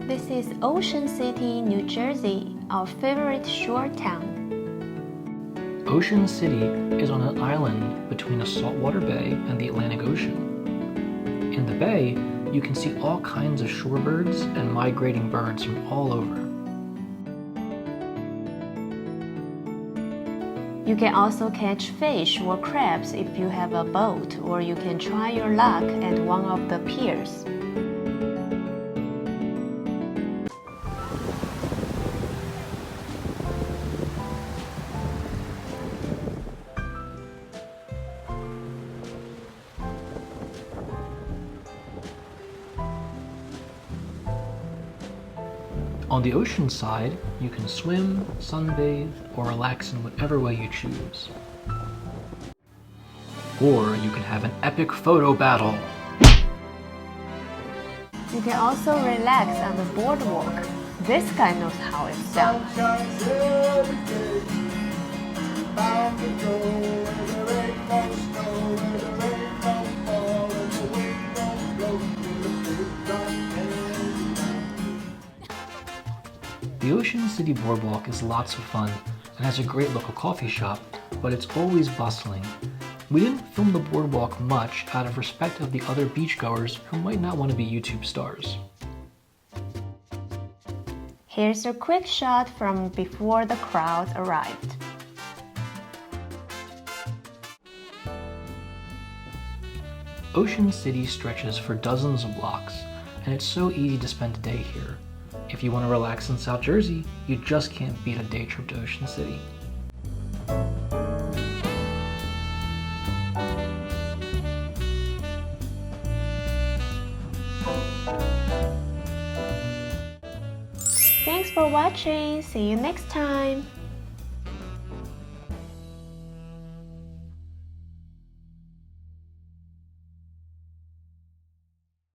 This is Ocean City, New Jersey, our favorite shore town. Ocean City is on an island between a saltwater bay and the Atlantic Ocean. In the bay, you can see all kinds of shorebirds and migrating birds from all over. You can also catch fish or crabs if you have a boat, or you can try your luck at one of the piers. On the ocean side, you can swim, sunbathe, or relax in whatever way you choose. Or you can have an epic photo battle. You can also relax on the boardwalk. This guy knows how it sounds. The Ocean City Boardwalk is lots of fun and has a great local coffee shop, but it's always bustling. We didn't film the boardwalk much out of respect of the other beachgoers who might not want to be YouTube stars. Here's a quick shot from before the crowd arrived. Ocean City stretches for dozens of blocks, and it's so easy to spend a day here. If you want to relax in South Jersey, you just can't beat a day trip to Ocean City. Thanks for watching. See you next time.